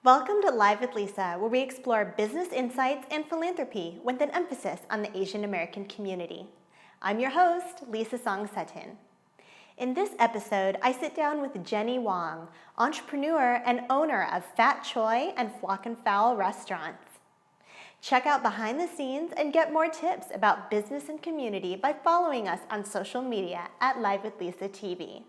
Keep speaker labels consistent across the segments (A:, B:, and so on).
A: Welcome to Live with Lisa, where we explore business insights and philanthropy with an emphasis on the Asian American community. I'm your host, Lisa Song-Sutton. In this episode, I sit down with Jenny Wong, entrepreneur and owner of Fat Choy and Fowl restaurants. Check out behind the scenes and get more tips about business and community by following us on social media at Live with Lisa TV.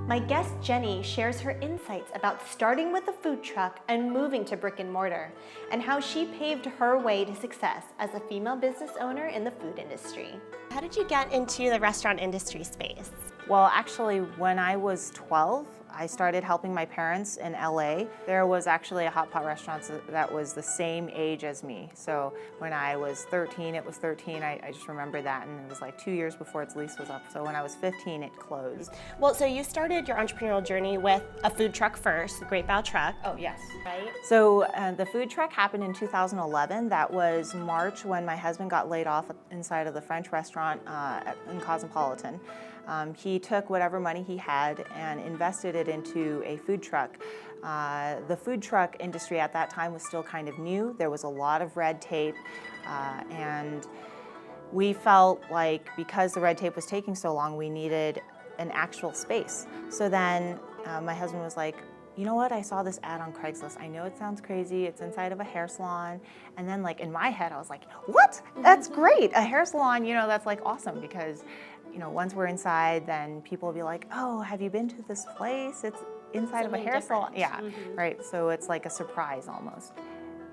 A: My guest Jenny shares her insights about starting with a food truck and moving to brick and mortar, and how she paved her way to success as a female business owner in the food industry. How did you get into the restaurant industry space?
B: Well, actually, when I was 12, I started helping my parents in LA. There was actually a hot pot restaurant that was the same age as me. So when I was 13, it was 13. I just remember that, and it was like 2 years before its lease was up. So when I was 15, it closed.
A: Well, so you started your entrepreneurial journey with a food truck first, the Great Bow Truck.
B: Oh, yes.
A: Right?
B: So the food truck happened in 2011. That was March when my husband got laid off inside of the French restaurant in Cosmopolitan. He took whatever money he had and invested it into a food truck. The food truck industry at that time was still kind of new. There was a lot of red tape, and we felt like because the red tape was taking so long, we needed an actual space. So then my husband was like, you know what, I saw this ad on Craigslist. I know it sounds crazy, it's inside of a hair salon. And then like in my head, I was like, what? That's great, a hair salon, you know, that's like awesome because, you know, once we're inside, then people will be like, oh, have you been to this place? It's inside of a hair salon. Yeah, right, so it's like a surprise almost.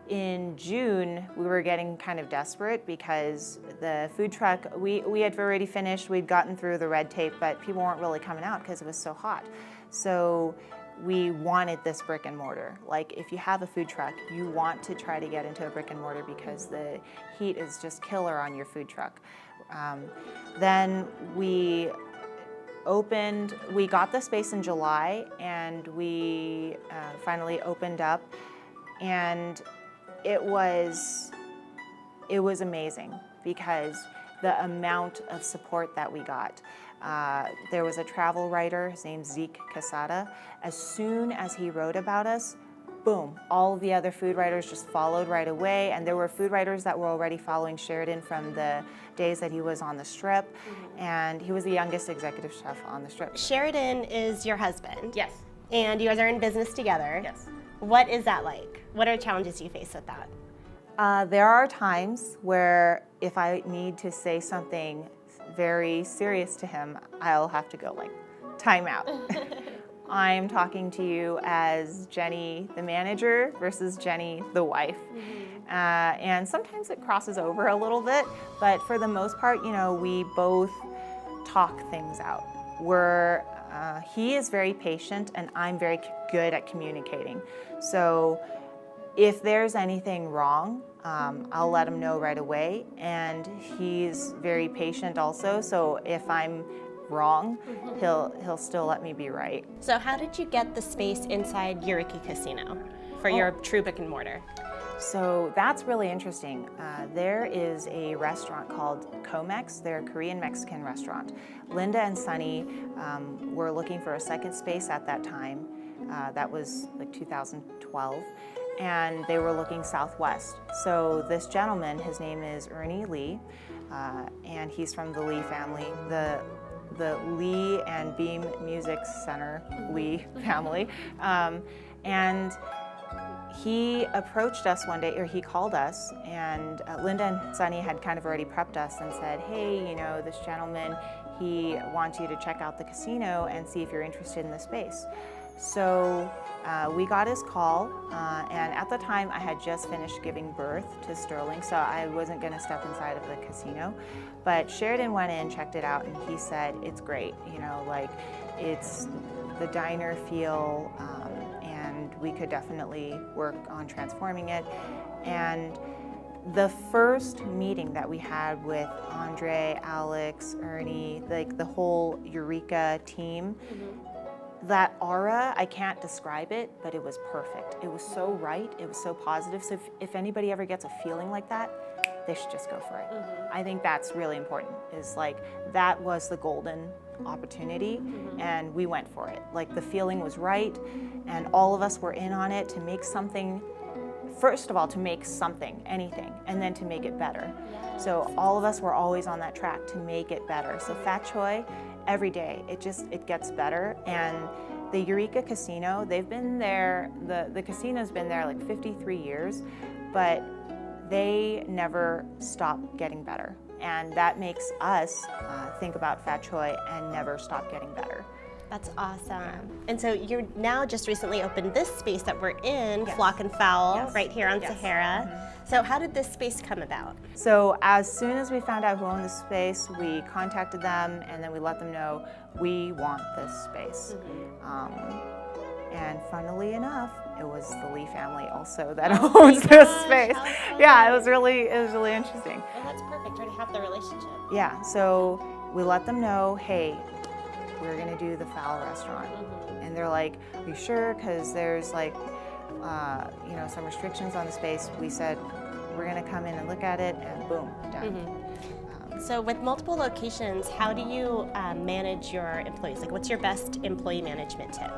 B: In June, we were getting kind of desperate because the food truck, we had already finished, we'd gotten through the red tape, but people weren't really coming out because it was so hot. So we wanted this brick and mortar. Like if you have a food truck, you want to try to get into a brick and mortar because the heat is just killer on your food truck. Then we got the space in July, and we finally opened up, and it was amazing because the amount of support that we got. There was a travel writer, his name's Zeke Casada. As soon as he wrote about us, boom, all of the other food writers just followed right away, and there were food writers that were already following Sheridan from the days that he was on the Strip, and he was the youngest executive chef on the Strip.
A: Sheridan is your husband.
B: Yes.
A: And you guys are in business together.
B: Yes.
A: What is that like? What are challenges you face with that?
B: There are times where if I need to say something very serious to him, I'll have to go like, time out. I'm talking to you as Jenny, the manager, versus Jenny, the wife. And sometimes it crosses over a little bit, but for the most part, you know, we both talk things out. He is very patient, and I'm very good at communicating. So if there's anything wrong, I'll let him know right away, and he's very patient also, so if I'm wrong, he'll still let me be right.
A: So how did you get the space inside YurView Casino for your true brick and mortar?
B: So that's really interesting. There is a restaurant called Comex. They're a Korean-Mexican restaurant. Linda and Sunny were looking for a second space at that time. That was like 2012. And they were looking southwest. So this gentleman, his name is Ernie Lee, and he's from the Lee family. The Lee and Beam Music Center Lee family. And he approached us one day, or he called us, and Linda and Sunny had kind of already prepped us and said, hey, you know, this gentleman, he wants you to check out the casino and see if you're interested in the space. So we got his call, and at the time I had just finished giving birth to Sterling, so I wasn't going to step inside of the casino. But Sheridan went in, checked it out, and he said, it's great, you know, like it's the diner feel, and we could definitely work on transforming it. And the first meeting that we had with Andre, Alex, Ernie, like the whole Eureka team, that aura, I can't describe it, but it was perfect. It was so right, it was so positive. So if anybody ever gets a feeling like that, they should just go for it. I think that's really important, is like, that was the golden opportunity, and we went for it. Like, the feeling was right, and all of us were in on it to make something, first of all, to make something, anything, and then to make it better. So all of us were always on that track to make it better. So Fat Choy, every day, it gets better. And the Eureka Casino, they've been there, the casino's been there like 53 years, but they never stop getting better. And that makes us think about Fat Choy and never stop getting better.
A: That's awesome. And so you're now just recently opened this space that we're in, Flock and Fowl, right here on Sahara. So how did this space come about?
B: So as soon as we found out who owned the space, we contacted them, and then we let them know we want this space. And funnily enough, it was the Lee family also that owns this space. Yeah, it was really interesting.
A: Well, that's perfect. Try to have the relationship.
B: Yeah, so we let them know, hey, we're gonna do the Fowl restaurant. And they're like, are you sure? Because there's like, you know, some restrictions on the space. We said, we're gonna come in and look at it, and boom, done.
A: So with multiple locations, how do you manage your employees? Like, what's your best employee management tip?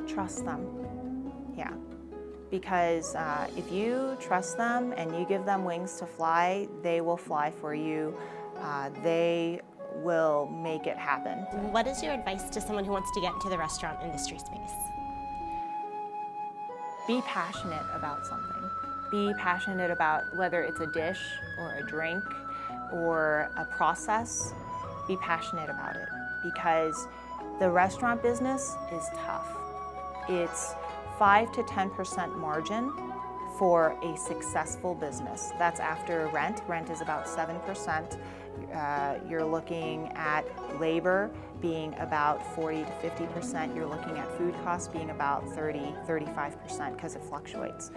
B: Trust them, yeah. Because if you trust them and you give them wings to fly, they will fly for you. They will make it happen.
A: What is your advice to someone who wants to get into the restaurant industry space?
B: Be passionate about something. Be passionate about whether it's a dish or a drink or a process. Be passionate about it, because the restaurant business is tough. It's 5 to 10% margin for a successful business. That's after rent. Rent is about 7%. You're looking at labor being about 40 to 50%. You're looking at food costs being about 35% because it fluctuates.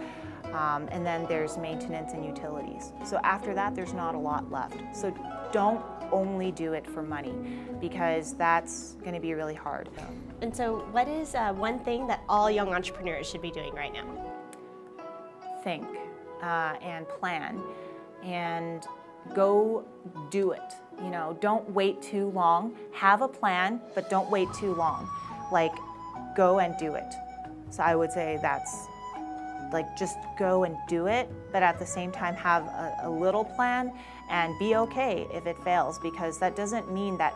B: And then there's maintenance and utilities. So after that, there's not a lot left. So don't only do it for money, because that's going to be really hard.
A: And so what is one thing that all young entrepreneurs should be doing right now?
B: Think and plan and go do it. You know, don't wait too long. Have a plan, but don't wait too long. Like, go and do it. So I would say that's like, just go and do it, but at the same time have a little plan and be okay if it fails, because that doesn't mean that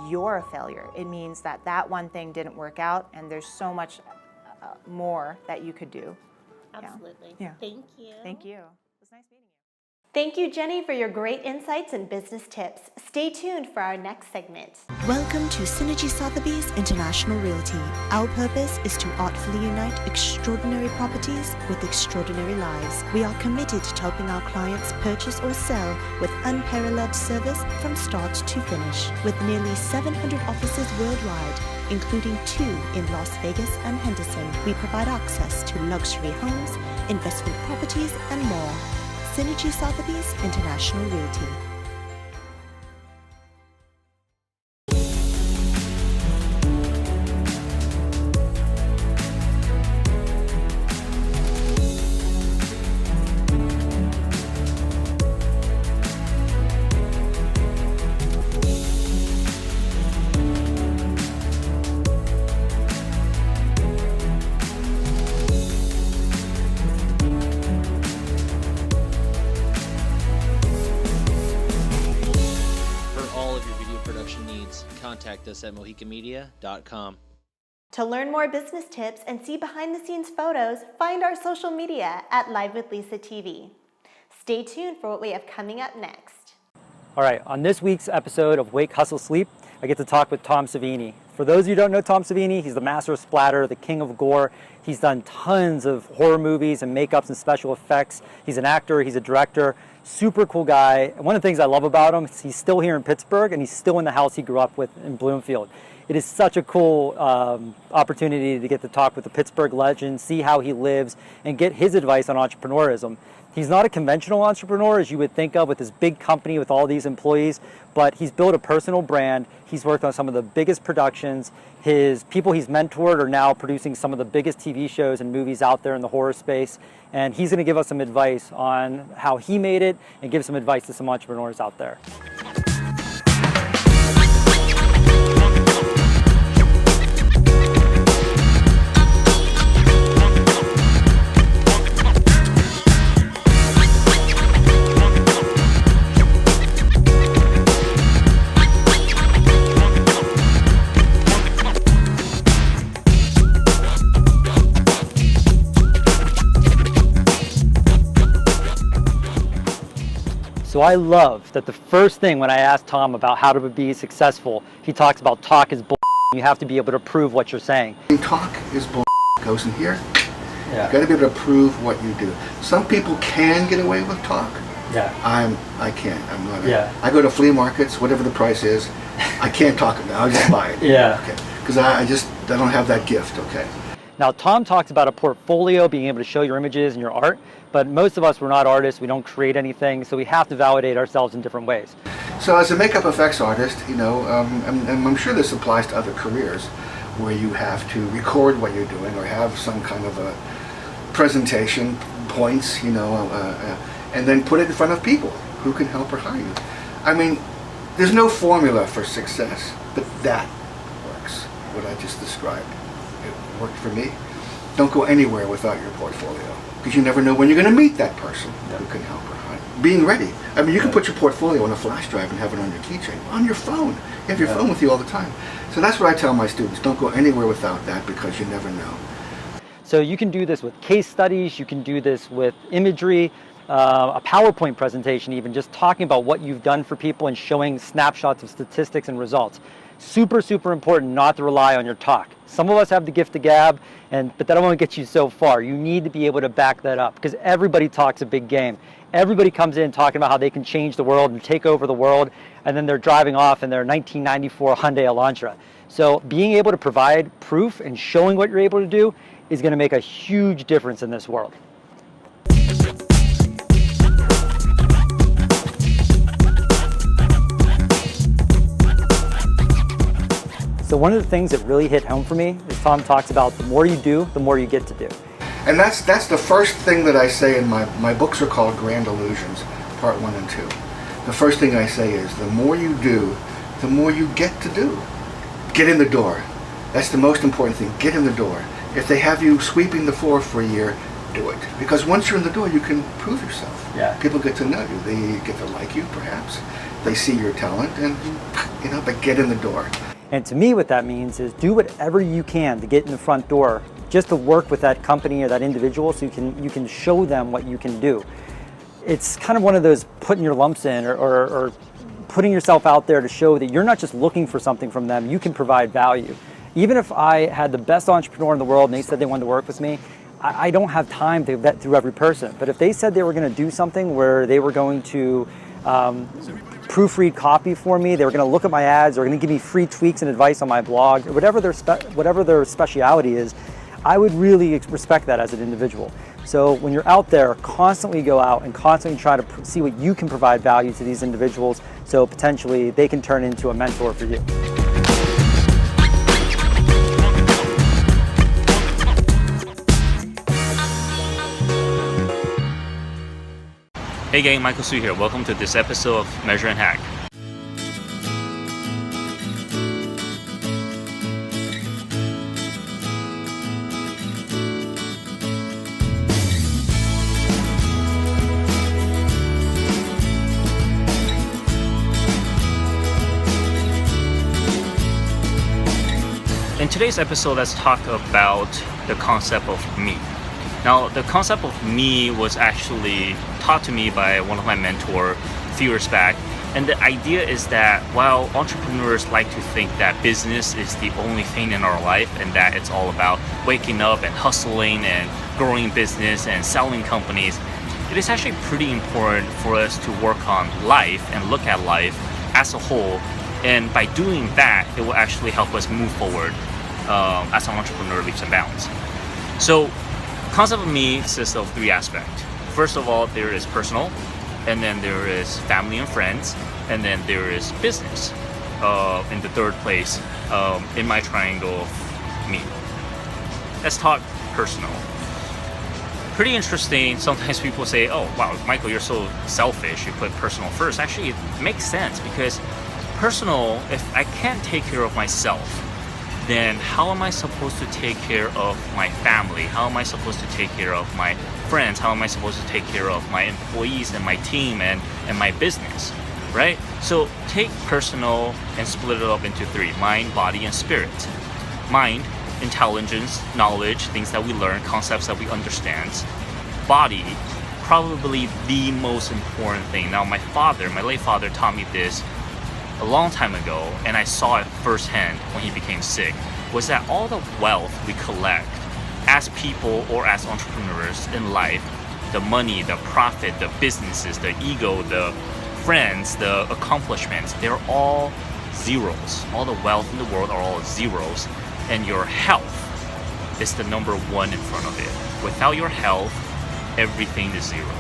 B: you're a failure. It means that that one thing didn't work out, and there's so much more that you could do.
A: Absolutely.
B: Yeah.
A: Thank you.
B: Thank you. It was nice meeting you.
A: Thank you, Jenny, for your great insights and business tips. Stay tuned for our next segment.
C: Welcome to Synergy Sotheby's International Realty. Our purpose is to artfully unite extraordinary properties with extraordinary lives. We are committed to helping our clients purchase or sell with unparalleled service from start to finish. With nearly 700 offices worldwide, including 2 in Las Vegas and Henderson, we provide access to luxury homes, investment properties, and more. Synergy Sotheby's International Realty.
D: Contact us at mohicanmedia.com.
A: To learn more business tips and see behind-the-scenes photos, find our social media at Live with Lisa TV. Stay tuned for what we have coming up next.
E: All right, on this week's episode of Wake, Hustle, Sleep, I get to talk with Tom Savini, For those of you who don't know Tom Savini, he's the master of splatter, the king of gore. He's done tons of horror movies and makeups and special effects. He's an actor, he's a director, super cool guy. And one of the things I love about him is he's still here in Pittsburgh and he's still in the house he grew up with in Bloomfield. It is such a cool opportunity to get to talk with the Pittsburgh legend, see how he lives, and get his advice on entrepreneurism. He's not a conventional entrepreneur as you would think of with his big company with all these employees, but he's built a personal brand. He's worked on some of the biggest productions. His people he's mentored are now producing some of the biggest TV shows and movies out there in the horror space. And he's going to give us some advice on how he made it and give some advice to some entrepreneurs out there. So I love that the first thing when I asked Tom about how to be successful, he talks about talk is bull. You have to be able to prove what you're saying.
F: Talk is bull. Goes in here.
E: Yeah.
F: You got to be able to prove what you do. Some people can get away with talk.
E: Yeah.
F: I can't. I'm not.
E: Yeah.
F: I go to flea markets, whatever the price is. I can't talk about it. I'll just buy it.
E: Yeah.
F: Okay. Because I don't have that gift. Okay.
E: Now, Tom talks about a portfolio, being able to show your images and your art, but most of us, we're not artists, we don't create anything, so we have to validate ourselves in different ways.
F: So as a makeup effects artist, you know, and I'm sure this applies to other careers, where you have to record what you're doing or have some kind of a presentation, points, you know, and then put it in front of people who can help or hire you. I mean, there's no formula for success, but that works, what I just described. It worked for me. Don't go anywhere without your portfolio, because you never know when you're going to meet that person who can help or hire. Being ready. I mean, you can put your portfolio on a flash drive and have it on your keychain, on your phone. You have your phone with you all the time. So that's what I tell my students. Don't go anywhere without that, because you never know.
E: So you can do this with case studies, you can do this with imagery, a PowerPoint presentation even, just talking about what you've done for people and showing snapshots of statistics and results. Super, super important not to rely on your talk. Some of us have the gift of gab, but that won't get you so far. You need to be able to back that up, because everybody talks a big game. Everybody comes in talking about how they can change the world and take over the world, and then they're driving off in their 1994 Hyundai Elantra. So being able to provide proof and showing what you're able to do is going to make a huge difference in this world. So one of the things that really hit home for me is Tom talks about the more you do, the more you get to do.
F: And that's the first thing that I say in my books are called Grand Illusions, Part 1 and 2. The first thing I say is the more you do, the more you get to do. Get in the door. That's the most important thing. Get in the door. If they have you sweeping the floor for a year, do it. Because once you're in the door, you can prove yourself.
E: Yeah.
F: People get to know you. They get to like you, perhaps. They see your talent, and you know. But get in the door.
E: And to me, what that means is do whatever you can to get in the front door, just to work with that company or that individual, so you can show them what you can do. It's kind of one of those putting your lumps in or putting yourself out there to show that you're not just looking for something from them, you can provide value. Even if I had the best entrepreneur in the world and they said they wanted to work with me, I don't have time to vet through every person. But if they said they were going to do something where they were going to proofread copy for me, they were going to look at my ads, they were going to give me free tweaks and advice on my blog, or whatever their speciality is, I would really respect that as an individual. So when you're out there, constantly go out and constantly try to see what you can provide value to these individuals, so potentially they can turn into a mentor for you.
G: Hey gang, Michael Su here. Welcome to this episode of Measure and Hack. In today's episode, let's talk about the concept of me. Now, the concept of me was actually taught to me by one of my mentors few years back. And the idea is that while entrepreneurs like to think that business is the only thing in our life and that it's all about waking up and hustling and growing business and selling companies, it is actually pretty important for us to work on life and look at life as a whole. And by doing that, it will actually help us move forward as an entrepreneur leaps and bounds. So, concept of me consists of three aspects. First of all, there is personal, and then there is family and friends, and then there is business in the third place in my triangle of me. Let's talk personal. Pretty interesting. Sometimes people say, oh wow, Michael, you're so selfish, you put personal first. Actually, it makes sense because personal, if I can't take care of myself, then how am I supposed to take care of my family? How am I supposed to take care of my friends? How am I supposed to take care of my employees and my team and my business, right? So take personal and split it up into three: mind, body, and spirit. Mind, intelligence, knowledge, things that we learn, concepts that we understand. Body, probably the most important thing. Now my late father taught me this a long time ago, and I saw it firsthand when he became sick, was that all the wealth we collect as people or as entrepreneurs in life, the money, the profit, the businesses, the ego, the friends, the accomplishments, they're all zeros. All the wealth in the world are all zeros, and your health is the number one in front of it. Without your health, everything is zero.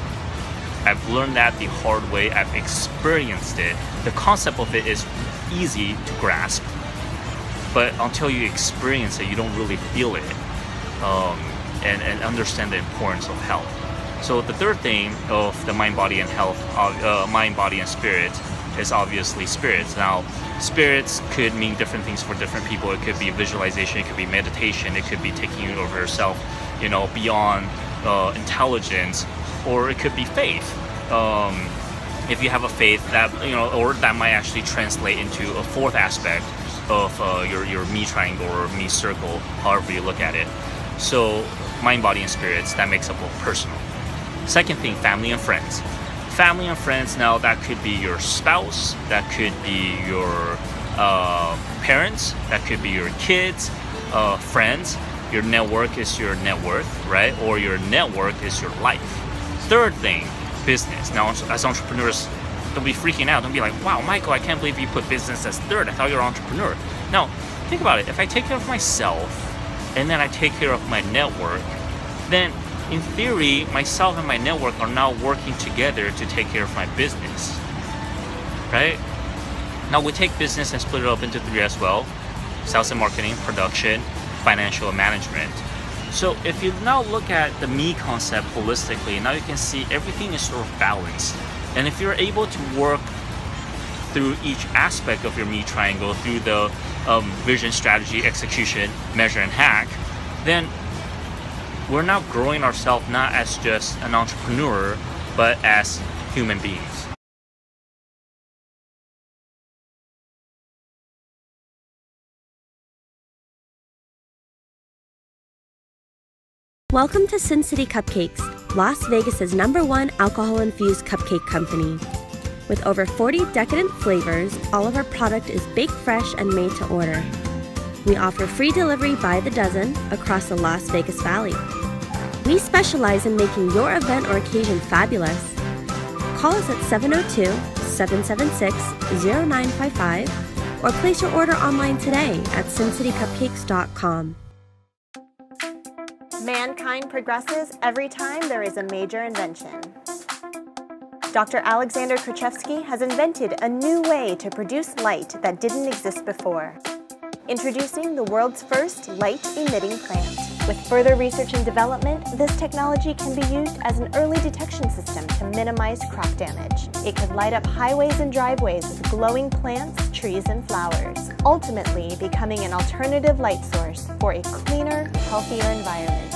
G: I've learned that the hard way. I've experienced it. The concept of it is easy to grasp, but until you experience it, you don't really feel it and understand the importance of health. So the third thing of the mind, body, and health, mind, body, and spirit is obviously spirits. Now, spirits could mean different things for different people. It could be visualization, it could be meditation, it could be taking it over yourself, beyond intelligence, or it could be faith. If you have a faith that, or that might actually translate into a fourth aspect of your me triangle or me circle, however you look at it. So mind, body, and spirits, that makes up of personal. Second thing, family and friends. Family and friends, now that could be your spouse, that could be your parents, that could be your kids, friends. Your network is your net worth, right? Or your network is your life. Third thing, business. Now, as entrepreneurs, don't be freaking out. Don't be like, wow, Michael, I can't believe you put business as third. I thought you were an entrepreneur. Now, think about it. If I take care of myself and then I take care of my network, then in theory, myself and my network are now working together to take care of my business, right? Now, we take business and split it up into three as well: sales and marketing, production, financial, and management. So if you now look at the me concept holistically, now you can see everything is sort of balanced. And if you're able to work through each aspect of your me triangle, through the vision, strategy, execution, measure, and hack, then we're now growing ourselves not as just an entrepreneur, but as human beings.
H: Welcome to Sin City Cupcakes, Las Vegas's #1 alcohol-infused cupcake company. With over 40 decadent flavors, all of our product is baked fresh and made to order. We offer free delivery by the dozen across the Las Vegas Valley. We specialize in making your event or occasion fabulous. Call us at 702-776-0955 or place your order online today at sincitycupcakes.com.
A: Mankind progresses every time there is a major invention. Dr. Alexander Krichevsky has invented a new way to produce light that didn't exist before. Introducing the world's first light-emitting plant. With further research and development, this technology can be used as an early detection system to minimize crop damage. It could light up highways and driveways with glowing plants, trees, and flowers, ultimately becoming an alternative light source for a cleaner, healthier environment.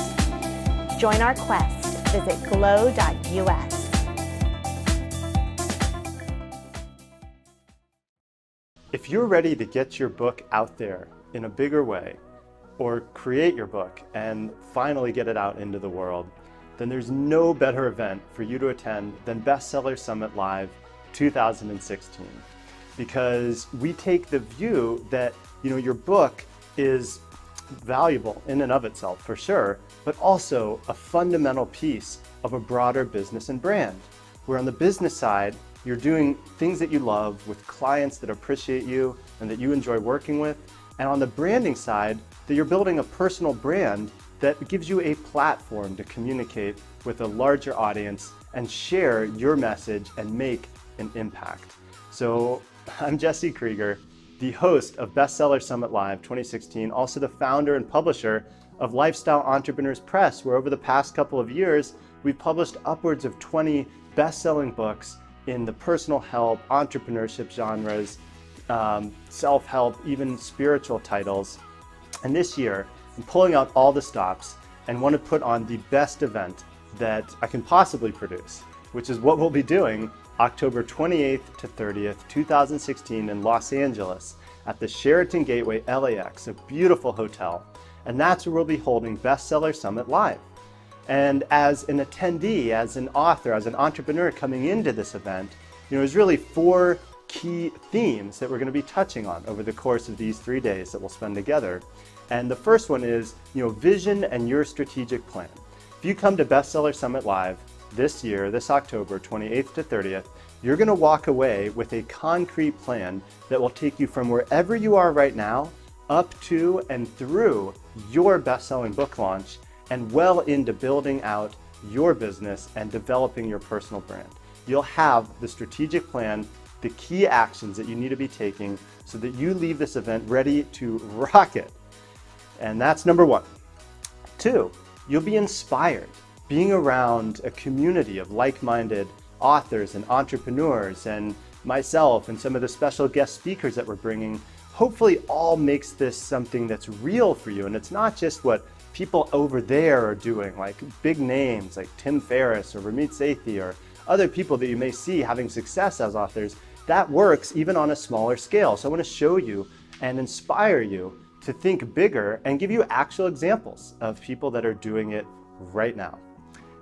A: Join our quest. Visit glow.us.
I: If you're ready to get your book out there in a bigger way, or create your book and finally get it out into the world, then there's no better event for you to attend than Bestseller Summit Live 2016. Because we take the view that, your book is valuable in and of itself, for sure, but also a fundamental piece of a broader business and brand. Where on the business side, you're doing things that you love with clients that appreciate you and that you enjoy working with. And on the branding side, that you're building a personal brand that gives you a platform to communicate with a larger audience and share your message and make an impact. So I'm Jesse Krieger, the host of Bestseller Summit Live 2016, also the founder and publisher of Lifestyle Entrepreneurs Press, where over the past couple of years, we've published upwards of 20 best-selling books in the personal help, entrepreneurship genres, self-help, even spiritual titles. And this year, I'm pulling out all the stops and want to put on the best event that I can possibly produce, which is what we'll be doing October 28th to 30th, 2016 in Los Angeles at the Sheraton Gateway LAX, a beautiful hotel. And that's where we'll be holding Bestseller Summit Live. And as an attendee, as an author, as an entrepreneur coming into this event, there's really 4 key themes that we're going to be touching on over the course of these 3 days that we'll spend together. And the first one is, vision and your strategic plan. If you come to Bestseller Summit Live this year, this October 28th to 30th, you're going to walk away with a concrete plan that will take you from wherever you are right now up to and through your best-selling book launch and well into building out your business and developing your personal brand. You'll have the strategic plan, the key actions that you need to be taking so that you leave this event ready to rock it. And that's number 1. 2, you'll be inspired being around a community of like-minded authors and entrepreneurs and myself and some of the special guest speakers that we're bringing. Hopefully all makes this something that's real for you. And it's not just what people over there are doing, like big names like Tim Ferriss or Ramit Sethi or other people that you may see having success as authors. That works even on a smaller scale. So I want to show you and inspire you to think bigger and give you actual examples of people that are doing it right now.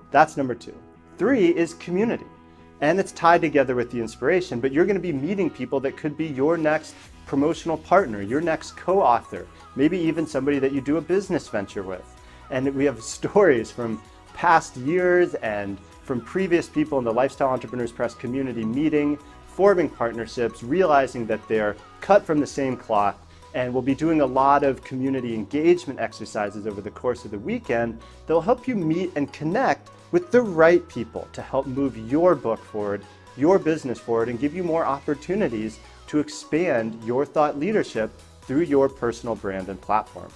I: That's number 2. 3 is community. And it's tied together with the inspiration, but you're going to be meeting people that could be your next promotional partner, your next co-author, maybe even somebody that you do a business venture with. And we have stories from past years and from previous people in the Lifestyle Entrepreneurs Press community meeting, forming partnerships, realizing that they're cut from the same cloth. And we'll be doing a lot of community engagement exercises over the course of the weekend that will help you meet and connect with the right people to help move your book forward, your business forward, and give you more opportunities to expand your thought leadership through your personal brand and platform.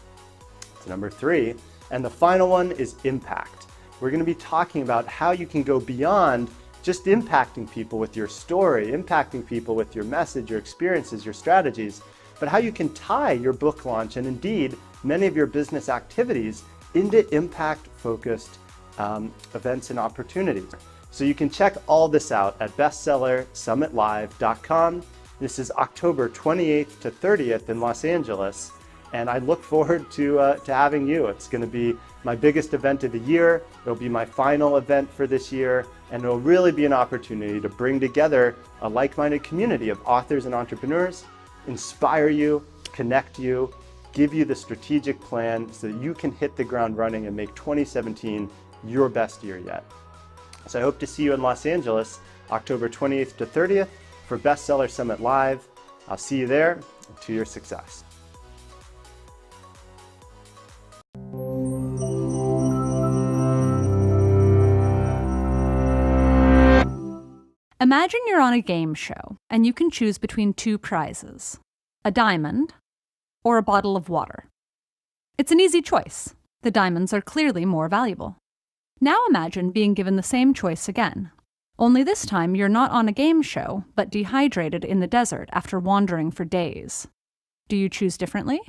I: That's number 3. And the final one is impact. We're going to be talking about how you can go beyond just impacting people with your story, impacting people with your message, your experiences, your strategies, but how you can tie your book launch and indeed many of your business activities into impact-focused events and opportunities. So you can check all this out at bestsellersummitlive.com. This is October 28th to 30th in Los Angeles, and I look forward to having you. It's going to be my biggest event of the year. It'll be my final event for this year, and it'll really be an opportunity to bring together a like-minded community of authors and entrepreneurs, inspire you, connect you, give you the strategic plan so that you can hit the ground running and make 2017 your best year yet. So I hope to see you in Los Angeles, October 28th to 30th for Bestseller Summit Live. I'll see you there, and to your success.
J: Imagine you're on a game show and you can choose between 2 prizes, a diamond or a bottle of water. It's an easy choice. The diamonds are clearly more valuable. Now imagine being given the same choice again. Only this time you're not on a game show, but dehydrated in the desert after wandering for days. Do you choose differently?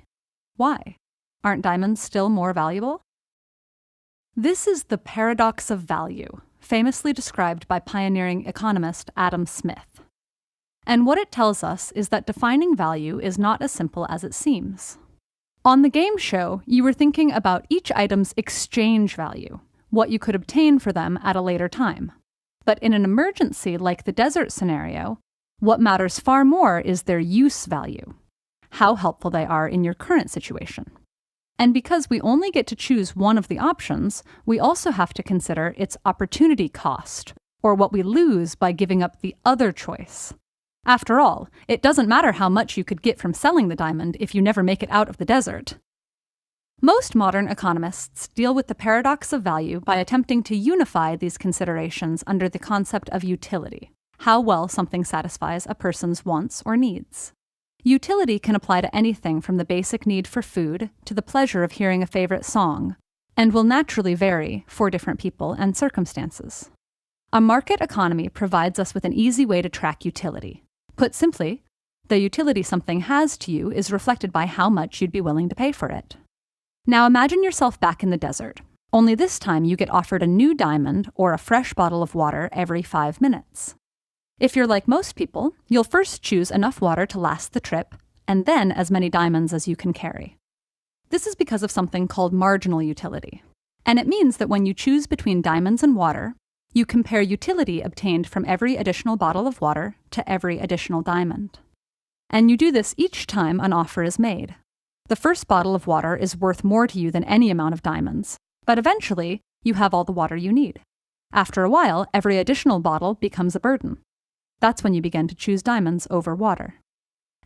J: Why? Aren't diamonds still more valuable? This is the paradox of value, famously described by pioneering economist Adam Smith. And what it tells us is that defining value is not as simple as it seems. On the game show, you were thinking about each item's exchange value, what you could obtain for them at a later time. But in an emergency like the desert scenario, what matters far more is their use value, how helpful they are in your current situation. And because we only get to choose one of the options, we also have to consider its opportunity cost, or what we lose by giving up the other choice. After all, it doesn't matter how much you could get from selling the diamond if you never make it out of the desert. Most modern economists deal with the paradox of value by attempting to unify these considerations under the concept of utility, how well something satisfies a person's wants or needs. Utility can apply to anything from the basic need for food to the pleasure of hearing a favorite song, and will naturally vary for different people and circumstances. A market economy provides us with an easy way to track utility. Put simply, the utility something has to you is reflected by how much you'd be willing to pay for it. Now imagine yourself back in the desert, only this time you get offered a new diamond or a fresh bottle of water every 5 minutes. If you're like most people, you'll first choose enough water to last the trip, and then as many diamonds as you can carry. This is because of something called marginal utility. And it means that when you choose between diamonds and water, you compare utility obtained from every additional bottle of water to every additional diamond. And you do this each time an offer is made. The first bottle of water is worth more to you than any amount of diamonds, but eventually, you have all the water you need. After a while, every additional bottle becomes a burden. That's when you begin to choose diamonds over water.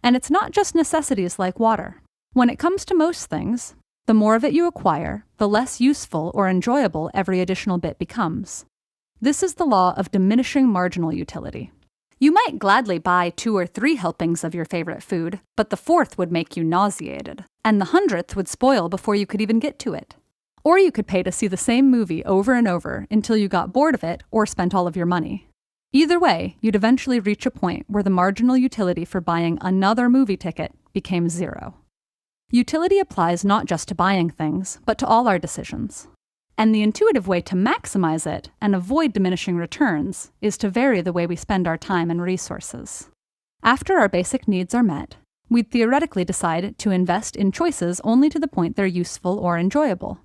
J: And it's not just necessities like water. When it comes to most things, the more of it you acquire, the less useful or enjoyable every additional bit becomes. This is the law of diminishing marginal utility. You might gladly buy 2 or 3 helpings of your favorite food, but the 4th would make you nauseated, and the 100th would spoil before you could even get to it. Or you could pay to see the same movie over and over until you got bored of it or spent all of your money. Either way, you'd eventually reach a point where the marginal utility for buying another movie ticket became 0. Utility applies not just to buying things, but to all our decisions. And the intuitive way to maximize it and avoid diminishing returns is to vary the way we spend our time and resources. After our basic needs are met, we'd theoretically decide to invest in choices only to the point they're useful or enjoyable.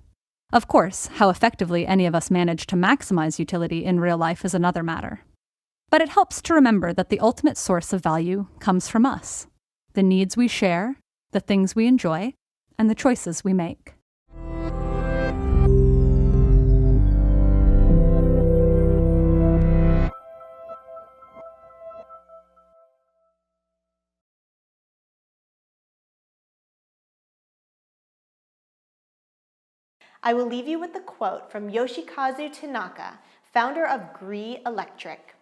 J: Of course, how effectively any of us manage to maximize utility in real life is another matter. But it helps to remember that the ultimate source of value comes from us, the needs we share, the things we enjoy, and the choices we make.
A: I will leave you with a quote from Yoshikazu Tanaka, founder of Gree Electric.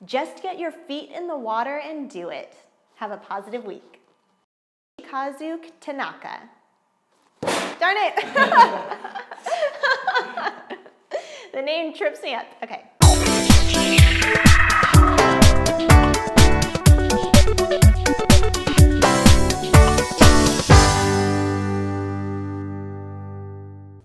A: Just get your feet in the water and do it. Have a positive week. Yoshikazu Tanaka. Darn it! The name trips me up. Okay.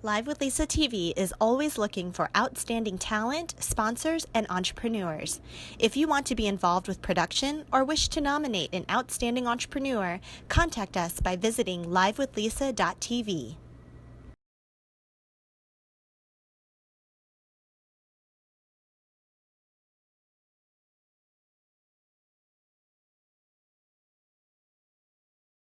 C: Live with Lisa TV is always looking for outstanding talent, sponsors, and entrepreneurs. If you want to be involved with production or wish to nominate an outstanding entrepreneur, contact us by visiting livewithlisa.tv.